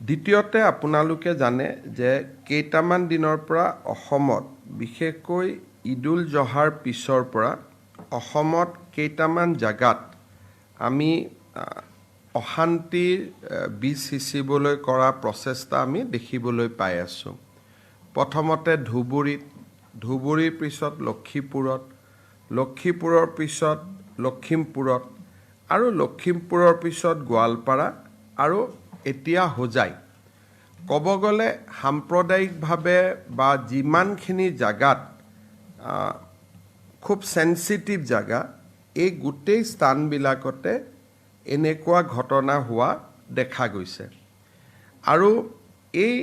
দ্বিতীয়তে আপোনালোকে জানে যে কেইটামান দিনৰ পৰা অসমত বিশেষকৈ ঈদুল জহাৰ পিছৰ পৰা অসমত কেইটামান জাগাত আমি অশান্তিৰ বীজ সিঁচিবলৈ কৰা প্ৰচেষ্টা আমি দেখিবলৈ পাই আছোঁ। প্ৰথমতে ধুবুৰীৰ পিছত লক্ষীপুৰত, লক্ষীপুৰৰ পিছত লখিমপুৰত আৰু লখিমপুৰৰ পিছত গোৱালপাৰা আৰু এতিয়া হোজাই। ক'ব গ'লে সাম্প্ৰদায়িকভাৱে বা যিমানখিনি জাগাত খুব সেন্সিটিভ জাগা, এই গোটেই স্থানবিলাকতে এনেকুৱা ঘটনা হোৱা দেখা গৈছে। আৰু এই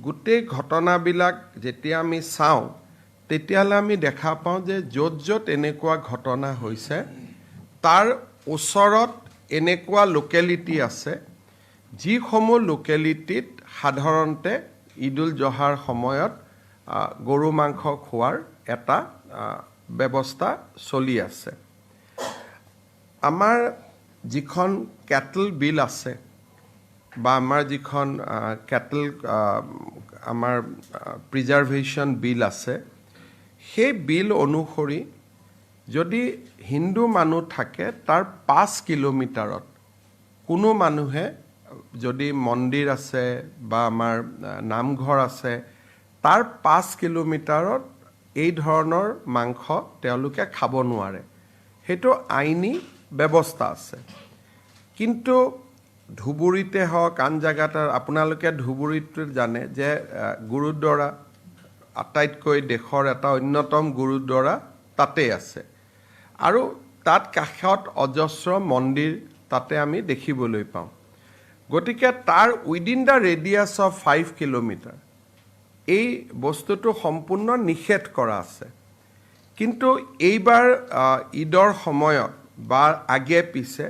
গোটেই ঘটনাবিলাক যেতিয়া আমি চাওঁ তেতিয়াহ'লে আমি দেখা পাওঁ যে য'ত য'ত এনেকুৱা ঘটনা হৈছে তাৰ ওচৰত এনেকুৱা লোকেলিটি আছে যিসমূহ লোকেলিটিত সাধাৰণতে ঈদুল জহাৰ সময়ত গৰু মাংস খোৱাৰ এটা ব্যৱস্থা চলি আছে। আমাৰ যিখন কেটল বিল আছে বা আমাৰ যিখন কেটল আমাৰ প্ৰিজাৰ্ভেশ্যন বিল আছে, সেই বিল অনুসৰি যদি হিন্দু মানুহ থাকে তাৰ 5 কিলোমিটাৰত কোনো মানুহে যদি মন্দিৰ আছে বা আমাৰ নামঘৰ আছে তাৰ 5 কিলোমিটাৰত এই ধৰণৰ মাংস তেওঁলোকে খাব নোৱাৰে। সেইটো আইনী ব্যৱস্থা আছে। কিন্তু ধুবুৰীতে হওক আন জেগাত আপোনালোকে ধুবুৰীত জানে যে গুৰুদ্বাৰা আটাইতকৈ দেশৰ এটা অন্যতম গুৰুদ্বাৰা তাতেই আছে আৰু তাত কাষত অজস্ৰ মন্দিৰ তাতে আমি দেখিবলৈ পাওঁ। গতিকে তাৰ within the radius of 5 kilometre এই বস্তুটো সম্পূৰ্ণ নিষেধ কৰা আছে। কিন্তু এইবাৰ ঈদৰ সময়ত বা আগে পিছে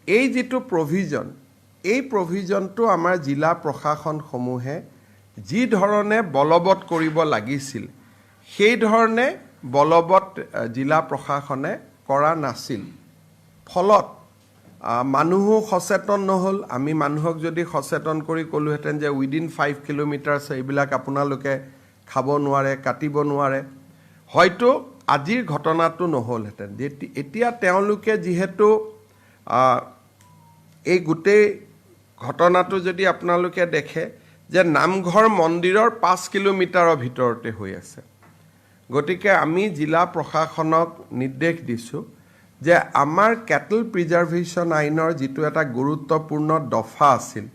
এই যিটো প্ৰভিজন, এই প্ৰভিজনটো আমাৰ জিলা প্ৰশাসনসমূহে যি ধৰণে বলবৎ কৰিব লাগিছিল সেই ধৰণে বলবৎ জিলা প্ৰশাসনে কৰা নাছিল। ফলত মানুহো সচেতন নহ'ল। আমি মানুহক যদি সচেতন কৰি ক'লোহেঁতেন যে উইদিন 5 কিলোমিটাৰ্ছ এইবিলাক আপোনালোকে খাব নোৱাৰে, কাটিব নোৱাৰে, হয়তো আজিৰ ঘটনাটো নহ'লহেঁতেন। এতিয়া তেওঁলোকে যিহেতু এই গোটেই ঘটনাটো যদি আপোনালোকে দেখে যে নামঘৰ মন্দিৰৰ 5 কিলোমিটাৰৰ ভিতৰতে হৈ আছে। গতিকে আমি জিলা প্ৰশাসনক নিৰ্দেশ দিছোঁ যে আমাৰ কেটল প্ৰিজাৰ্ভেশ্যন আইনৰ যিটো এটা গুৰুত্বপূৰ্ণ দফা আছিল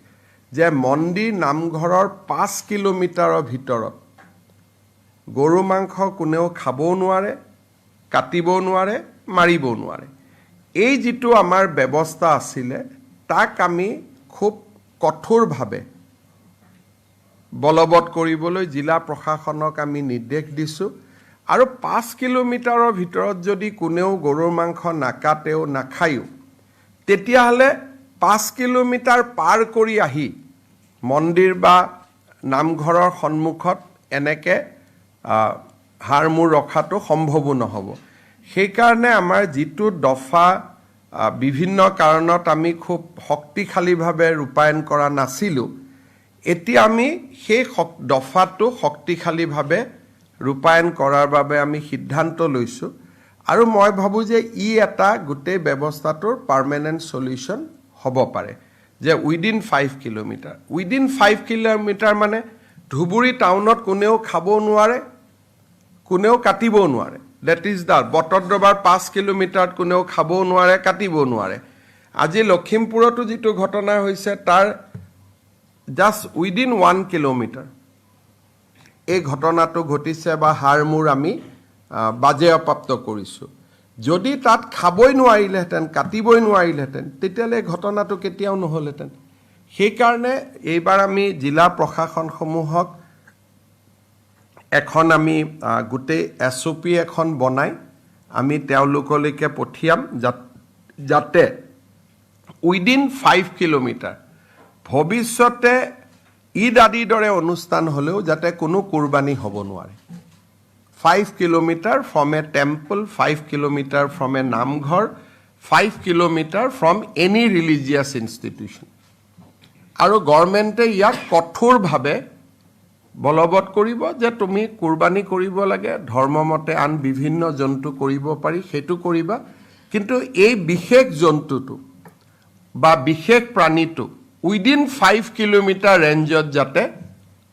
যে মন্দিৰ নামঘৰৰ 5 কিলোমিটাৰৰ ভিতৰত গৰু মাংস কোনেও খাবও নোৱাৰে, কাটিবও নোৱাৰে, মাৰিবও নোৱাৰে। এই যিটো আমাৰ ব্যৱস্থা আছিলে তাক আমি খুব কঠোৰভাৱে বলবৎ কৰিবলৈ জিলা প্ৰশাসনক আমি নিৰ্দেশ দিছোঁ। আৰু 5 কিলোমিটাৰৰ ভিতৰত যদি কোনেও গৰুৰ মাংস নাকাটেও নাখায়ো তেতিয়াহ'লে 5 কিলোমিটাৰ পাৰ কৰি আহি মন্দিৰ বা নামঘৰৰ সন্মুখত এনেকৈ হাড় মূৰ ৰখাটো সম্ভৱো নহ'ব। সেইকাৰণে আমাৰ যিটো দফা বিভিন্ন কাৰণত আমি খুব শক্তিশালীভাৱে ৰূপায়ণ কৰা নাছিলোঁ, এতিয়া আমি সেই দফাটো শক্তিশালীভাৱে ৰূপায়ণ কৰাৰ বাবে আমি সিদ্ধান্ত লৈছোঁ। আৰু মই ভাবোঁ যে এটা গোটেই ব্যৱস্থাটোৰ পাৰ্মানেণ্ট চলিউশ্যন হ'ব পাৰে যে উইদিন 5 কিলোমিটাৰ। উইদিন 5 কিলোমিটাৰ মানে ধুবুৰী টাউনত কোনেও খাবও নোৱাৰে, কোনেও কাটিবও নোৱাৰে। ডেট ইজ দ্য বটদ্ৰৱাৰ 5 কিলোমিটাৰত কোনেও খাবও নোৱাৰে, কাটিবও নোৱাৰে। আজি লখিমপুৰতো যিটো ঘটনা হৈছে তাৰ জাষ্ট উইদিন 1 কিলোমিটাৰ এই ঘটনাটো ঘটিছে বা হাড় মূৰ আমি বাজেয়াপ্ত কৰিছোঁ। যদি তাত খাবই নোৱাৰিলেহেঁতেন, কাটিবই নোৱাৰিলেহেঁতেন তেতিয়াহ'লে এই ঘটনাটো কেতিয়াও নহ'লহেঁতেন। সেইকাৰণে এইবাৰ আমি জিলা প্ৰশাসনসমূহক এখন আমি গোটেই SOP এখন বনাই আমি তেওঁলোকলৈকে পঠিয়াম যাতে উইদিন 5 কিলোমিটাৰ ভৱিষ্যতে ঈদ আদিৰ দৰে অনুষ্ঠান হ'লেও যাতে কোনো কুৰবানী হ'ব নোৱাৰে। 5 kilometre from A temple, 5 kilometre from A namghar, 5 kilometre from any religious institution. আৰু গভৰ্ণমেণ্টে ইয়াক কঠোৰভাৱে বলবৎ কৰিব যে তুমি কুৰবানী কৰিব লাগে, ধৰ্মমতে আন বিভিন্ন জন্তু কৰিব পাৰি, সেইটো কৰিবা, কিন্তু এই বিশেষ জন্তুটো বা বিশেষ প্ৰাণীটো উইদিন 5 কিলোমিটাৰ ৰেঞ্জত যাতে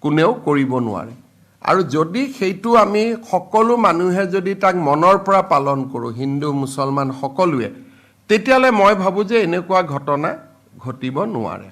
কোনেও কৰিব নোৱাৰে। আৰু যদি সেইটো আমি সকলো মানুহে যদি তাক মনৰ পৰা পালন কৰোঁ, হিন্দু মুছলমান সকলোৱে, তেতিয়াহ'লে মই ভাবোঁ যে এনেকুৱা ঘটনা ঘটিব নোৱাৰে।